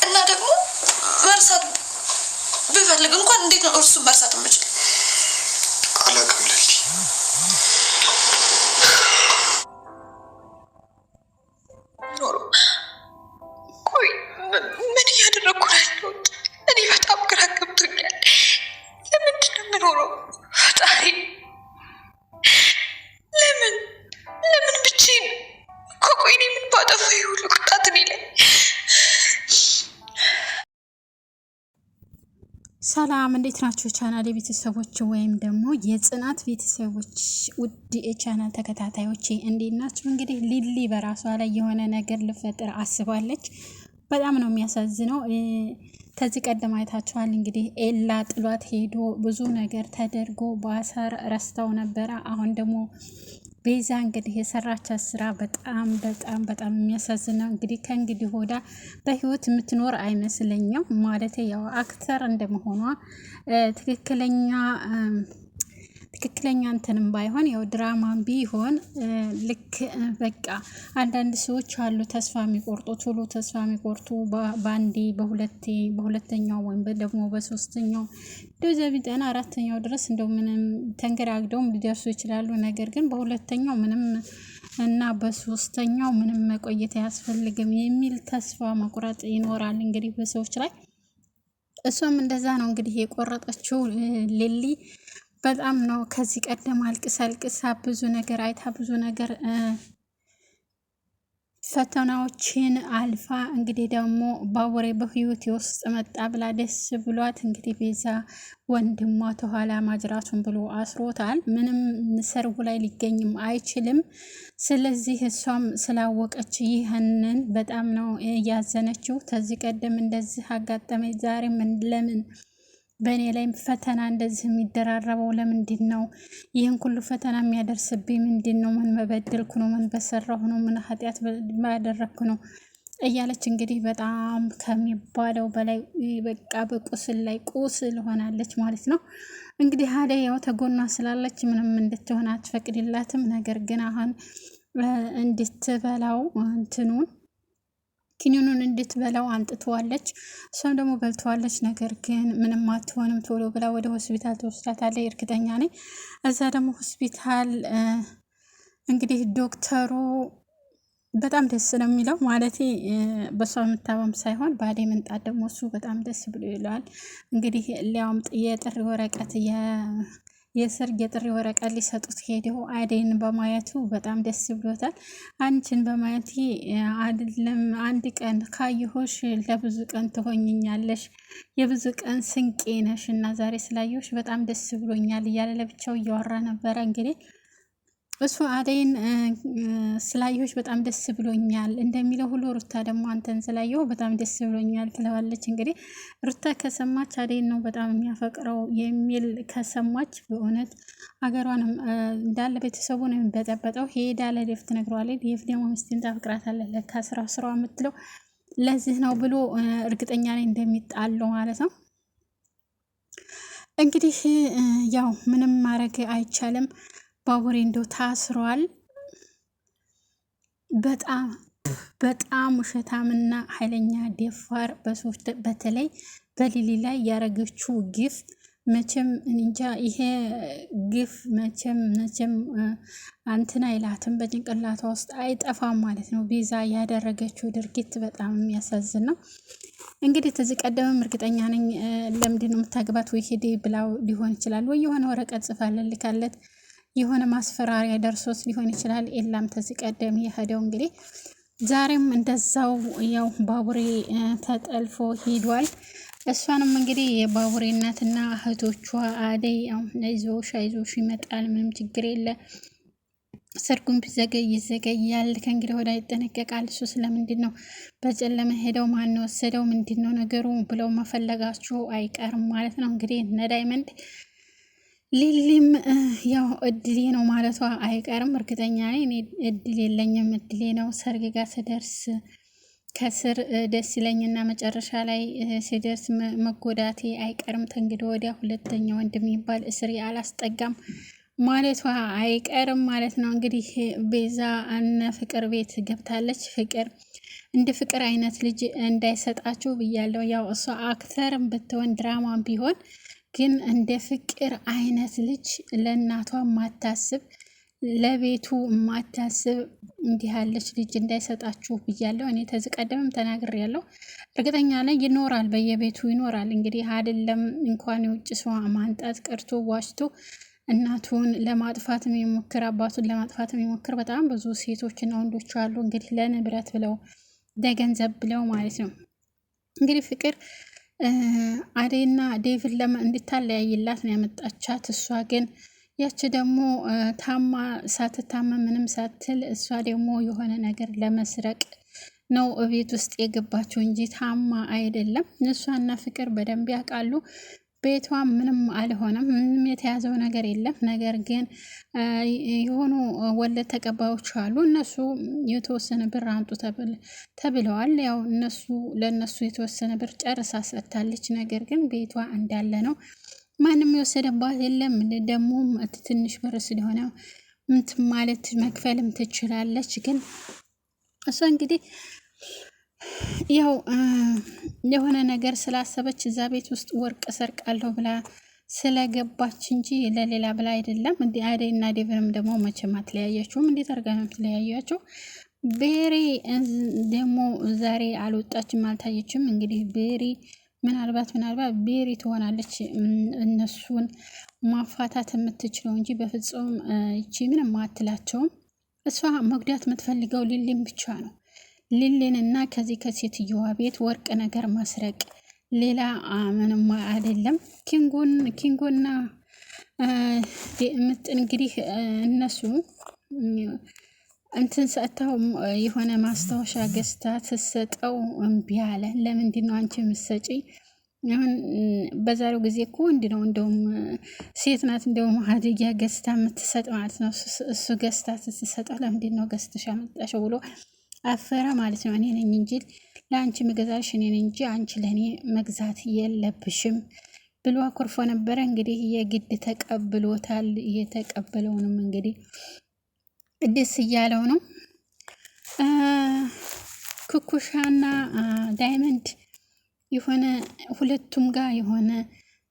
እና ደግሞ መርሳት ብፈልግ እንኳን እንዴት ነው እርሱ መርሳት የምችል? አላውቅም ልልቲ። ኖሮ ቆይ ምን እያደረኩ ነው ያለሁት? እኔ በጣም ግራ ገብቶኛል። ለምንድን ነው የምኖረው? ፈጣሪ ለምን ብቻዬን? ቆይ እኔ ምን ባጠፋ ሁሉ ቅጣት እኔ ላይ? ሰላም እንዴት ናችሁ? ቻናል ቤተሰቦች ወይም ደግሞ የጽናት ቤተሰቦች ውድ የቻናል ተከታታዮች እንዴት ናችሁ? እንግዲህ ሊሊ በራሷ ላይ የሆነ ነገር ልፈጥር አስባለች። በጣም ነው የሚያሳዝነው። ከዚህ ቀደም አይታችኋል እንግዲህ ኤላ ጥሏት ሄዶ ብዙ ነገር ተደርጎ በአሳር ረስታው ነበረ። አሁን ደግሞ ቤዛ እንግዲህ የሰራቻት ስራ በጣም የሚያሳዝነው። እንግዲህ ከእንግዲህ ወዳ በህይወት የምትኖር አይመስለኝም። ማለት ያው አክተር እንደመሆኗ ትክክለኛ እንትንም ባይሆን ያው ድራማም ቢሆን ልክ በቃ አንዳንድ ሰዎች አሉ ተስፋ የሚቆርጡ ቶሎ ተስፋ የሚቆርጡ በአንዴ በሁለተኛው ወይም ደግሞ በሶስተኛው እንደዛ ቢጠና አራተኛው ድረስ እንደው ምንም ተንገራግደውም ሊደርሱ ይችላሉ። ነገር ግን በሁለተኛው ምንም እና በሶስተኛው ምንም መቆየት አያስፈልግም የሚል ተስፋ መቁረጥ ይኖራል እንግዲህ በሰዎች ላይ። እሷም እንደዛ ነው እንግዲህ የቆረጠችው ሊሊ በጣም ነው። ከዚህ ቀደም አልቅሳ ብዙ ነገር አይታ ብዙ ነገር ፈተናዎችን አልፋ እንግዲህ ደግሞ ባቡሬ በህይወት ውስጥ መጣ ብላ ደስ ብሏት እንግዲህ ቤዛ ወንድሟ ተኋላ ማጅራቱን ብሎ አስሮታል። ምንም ሰርጉ ላይ ሊገኝም አይችልም። ስለዚህ እሷም ስላወቀች ይህንን በጣም ነው ያዘነችው። ከዚህ ቀደም እንደዚህ አጋጠመኝ ዛሬም ለምን በእኔ ላይ ፈተና እንደዚህ የሚደራረበው ለምንድን ነው? ይህን ሁሉ ፈተና የሚያደርስብኝ ምንድን ነው? ምን በበደልኩ ነው? ምን በሰራሁ ነው? ምን ኃጢአት ባደረግኩ ነው? እያለች እንግዲህ በጣም ከሚባለው በላይ በቃ በቁስል ላይ ቁስል ሆናለች ማለት ነው። እንግዲህ አደይ ያው ተጎኗ ስላለች ምንም እንድትሆን አትፈቅድላትም። ነገር ግን አሁን እንድትበላው እንትኑን ኪኒኑን እንድትበላው አንጥተዋለች። እሷም ደግሞ በልተዋለች። ነገር ግን ምንም አትሆንም። ቶሎ ብላ ወደ ሆስፒታል ትወስዳታለች እርግጠኛ ነኝ። እዛ ደግሞ ሆስፒታል እንግዲህ ዶክተሩ በጣም ደስ ነው የሚለው ማለት በሷ የምታበም ሳይሆን በአደይ መንጣት ደግሞ እሱ በጣም ደስ ብሎ ይለዋል። እንግዲህ ሊያውም የጥሪ ወረቀት የሰርግ የጥሪ ወረቀት ሊሰጡት ሄደው አደይን በማየቱ በጣም ደስ ብሎታል። አንቺን በማየት አይደለም አንድ ቀን ካየሁሽ ለብዙ ቀን ትሆኝኛለሽ፣ የብዙ ቀን ስንቄ ነሽ እና ዛሬ ስላየሁሽ በጣም ደስ ብሎኛል እያለ ለብቻው እያወራ ነበረ። እንግዲህ እሱ አደይን ስላየሁሽ በጣም ደስ ብሎኛል እንደሚለው ሁሉ ሩታ ደግሞ አንተን ስላየሁ በጣም ደስ ብሎኛል ትለዋለች። እንግዲህ ሩታ ከሰማች አደይን ነው በጣም የሚያፈቅረው የሚል ከሰማች በእውነት ሀገሯንም እንዳለ ቤተሰቡን በጠበጠው ሄዳ ለዴፍ ትነግረዋለች። ዴፍ ደግሞ ሚስትን ታፈቅራታለች ለካ ስራው የምትለው ለዚህ ነው ብሎ እርግጠኛ ላይ እንደሚጣለው ማለት ነው። እንግዲህ ያው ምንም ማድረግ አይቻልም። ባቡሬ እንደው ታስሯል። በጣም ውሸታምና ኃይለኛ ደፋር በሰዎች በተለይ በሊሊ ላይ ያረገችው ግፍ መቼም እንጃ። ይሄ ግፍ መቼም አንተና አይላትም በጭንቅላቷ ውስጥ አይጠፋም ማለት ነው። ቤዛ ያደረገችው ድርጊት በጣም የሚያሳዝን ነው። እንግዲህ ተዚህ ቀደምም እርግጠኛ ነኝ ለምንድን ነው የምታገባት ወይ ሄዴ ብላው ሊሆን ይችላል፣ ወይ የሆነ ወረቀት ጽፋለን ልካለት የሆነ ማስፈራሪያ ደርሶት ሊሆን ይችላል። ኤላም ተዚህ ቀደም የሄደው እንግዲህ ዛሬም እንደዛው ያው ባቡሬ ተጠልፎ ሄዷል። እሷንም እንግዲህ የባቡሬ እናትና እህቶቿ አደይ አይዞሽ ይመጣል፣ ምንም ችግር የለ፣ ሰርጉን ቢዘገይ ይዘገያል፣ ከእንግዲህ ወዲያ ይጠነቀቃል። እሱ ስለምንድን ነው በጨለመ ሄደው ማን ወሰደው ምንድን ነው ነገሩ ብለው መፈለጋቸው አይቀርም ማለት ነው። እንግዲህ እነ ዳይመንድ ሊሊም ያው እድሌ ነው ማለቷ አይቀርም። እርግጠኛ ነኝ እኔ እድል የለኝም እድሌ ነው ሰርግ ጋር ስደርስ ከስር ደስ ይለኝና መጨረሻ ላይ ሲደርስ መጎዳቴ አይቀርም። ተንግዲህ ወዲያ ሁለተኛ ወንድ የሚባል እስር አላስጠጋም ማለቷ አይቀርም ማለት ነው። እንግዲህ ቤዛ እነ ፍቅር ቤት ገብታለች። ፍቅር እንደ ፍቅር አይነት ልጅ እንዳይሰጣችሁ ብያለሁ። ያው እሷ አክተርም ብትሆን ድራማም ቢሆን ግን እንደ ፍቅር አይነት ልጅ ለእናቷ ማታስብ ለቤቱ ማታስብ እንዲህ ያለች ልጅ እንዳይሰጣችሁ ብያለሁ። እኔ ተዚህ ቀደምም ተናግሬያለሁ። እርግጠኛ ላይ ይኖራል፣ በየቤቱ ይኖራል። እንግዲህ አይደለም እንኳን የውጭ ሰው ማንጣት ቀርቶ ዋሽቶ እናቱን ለማጥፋት የሚሞክር አባቱን ለማጥፋት የሚሞክር በጣም ብዙ ሴቶችና ወንዶች አሉ። እንግዲህ ለንብረት ብለው ለገንዘብ ብለው ማለት ነው። እንግዲህ ፍቅር አደይና ዴቭን እንድታለያይላት ነው ያመጣቻት። እሷ ግን ያቺ ደግሞ ታማ ሳትታመም ምንም ሳትል እሷ ደግሞ የሆነ ነገር ለመስረቅ ነው እቤት ውስጥ የገባችው እንጂ ታማ አይደለም። እሷና ፍቅር በደንብ ያውቃሉ። ቤቷ ምንም አልሆነም፣ ምንም የተያዘው ነገር የለም። ነገር ግን የሆኑ ወለድ ተቀባዮች አሉ። እነሱ የተወሰነ ብር አምጡ ተብለዋል። ያው ለእነሱ የተወሰነ ብር ጨርሳ ሰጥታለች። ነገር ግን ቤቷ እንዳለ ነው። ማንም የወሰደባት የለም። ደግሞ ትንሽ ብር ስለሆነ ማለት መክፈልም ትችላለች። ግን እሷ እንግዲህ ያው የሆነ ነገር ስላሰበች እዛ ቤት ውስጥ ወርቅ ሰርቃለሁ ብላ ስለገባች እንጂ ለሌላ ብላ አይደለም። እንዲ አደይና ዴቭንም ደግሞ መቼም አትለያያቸውም። እንዴት አድርጋ ነው የምትለያያቸው? ቤሪ ደግሞ ዛሬ አልወጣችም፣ አልታየችም። እንግዲህ ቤሪ ምናልባት ቤሪ ትሆናለች እነሱን ማፋታት የምትችለው እንጂ በፍጹም ይቺ ምንም አትላቸውም። እሷ መጉዳት የምትፈልገው ሊሊን ብቻ ነው። ሊሊን እና ከዚህ ከሴትየዋ ቤት ወርቅ ነገር ማስረቅ፣ ሌላ ምንም አይደለም። ኪንጎና እንግዲህ እነሱ እንትን ሰጥተው የሆነ ማስታወሻ ገዝታ ትሰጠው እምቢ አለ። ለምንድን ነው አንቺ የምትሰጪ? አሁን በዛሬው ጊዜ እኮ ወንድ ነው፣ እንደውም ሴት ናት እንደውም ሀዲያ ገዝታ የምትሰጥ ማለት ነው። እሱ ገዝታ ስትሰጠው ለምንድን ነው ገዝተሽ ያመጣሽው ብሎ አፈረ ማለት ነው። እኔ ነኝ እንጂ ለአንቺ መገዛሽ እኔ ነኝ እንጂ አንቺ ለእኔ መግዛት የለብሽም ብሎ አኮርፎ ነበረ። እንግዲህ የግድ ተቀብሎታል። የተቀበለውንም እንግዲህ ደስ እያለው ነው። ኩኩሻና ዳይመንድ የሆነ ሁለቱም ጋር የሆነ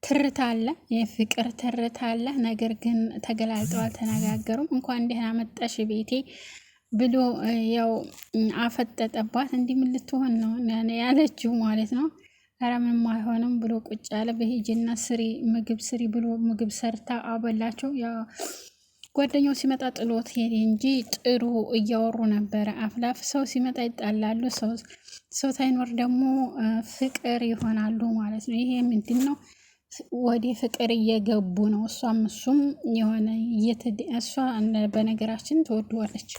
ትርታ አለ፣ የፍቅር ትርታ አለ። ነገር ግን ተገላልጠው አልተነጋገሩም። እንኳን ደህና መጣሽ ቤቴ ብሎ ያው አፈጠጠባት። እንዲህ ምን ልትሆን ነው ያለችው ማለት ነው። ኧረ ምንም አይሆንም ብሎ ቁጭ ያለ በሂጅና ምግብ ስሪ ብሎ ምግብ ሰርታ አበላቸው። ያው ጓደኛው ሲመጣ ጥሎት ሄደ እንጂ ጥሩ እያወሩ ነበረ። አፍላፍ ሰው ሲመጣ ይጣላሉ፣ ሰው ሳይኖር ደግሞ ፍቅር ይሆናሉ ማለት ነው። ይሄ ምንድን ነው? ወደ ፍቅር እየገቡ ነው። እሷም እሱም የሆነ እሷ በነገራችን ትወደዋለች።